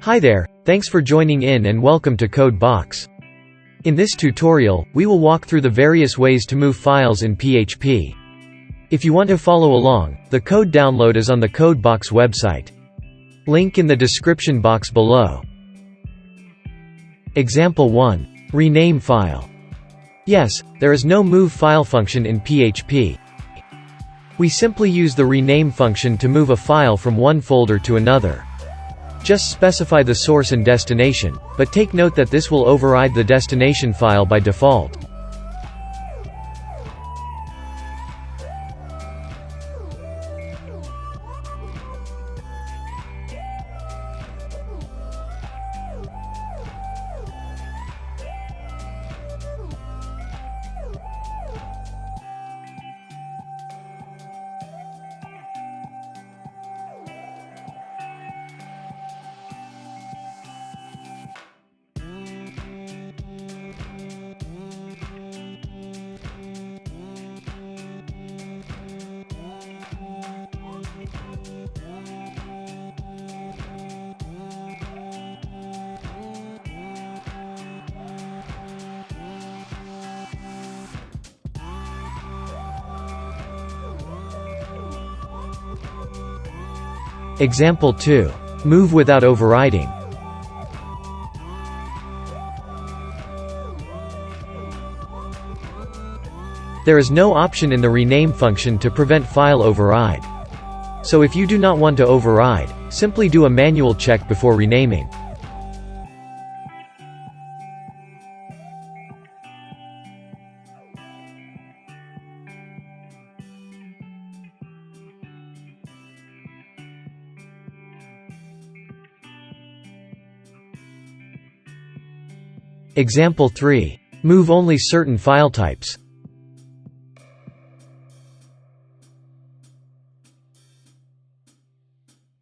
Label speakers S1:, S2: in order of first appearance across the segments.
S1: Hi there, thanks for joining in and welcome to BOXX. In this tutorial, we will walk through the various ways to move files in PHP. If you want to follow along, the code download is on the BOXX website. Link in the description box below. Example 1. Rename file. Yes, there is no move file function in PHP. We simply use the rename function to move a file from one folder to another. Just specify the source and destination, but take note that this will override the destination file by default. Example 2. Move without overriding. There is no option in the rename function to prevent file override. So if you do not want to override, simply do a manual check before renaming. Example 3. Move only certain file types.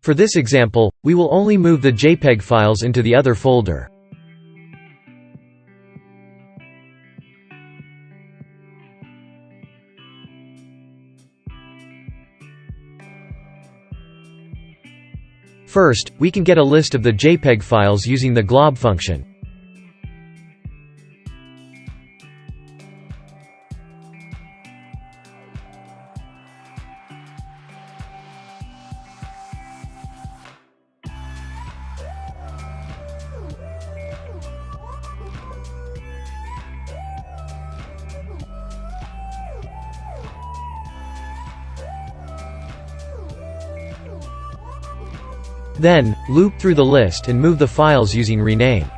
S1: For this example, we will only move the JPEG files into the other folder. First, we can get a list of the JPEG files using the glob function. Then, loop through the list and move the files using rename.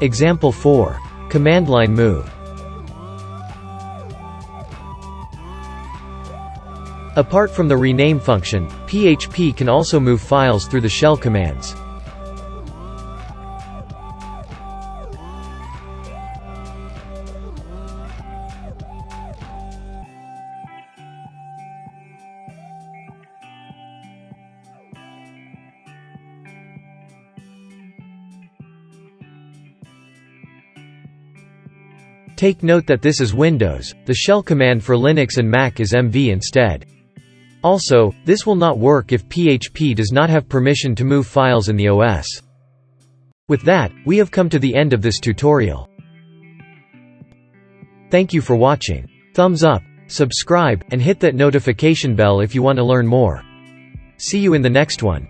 S1: Example 4. Command line move. Apart from the rename function, PHP can also move files through the shell commands. Take note that this is Windows, the shell command for Linux and Mac is mv instead. Also, this will not work if PHP does not have permission to move files in the OS. With that, we have come to the end of this tutorial. Thank you for watching. Thumbs up, subscribe, and hit that notification bell if you want to learn more. See you in the next one.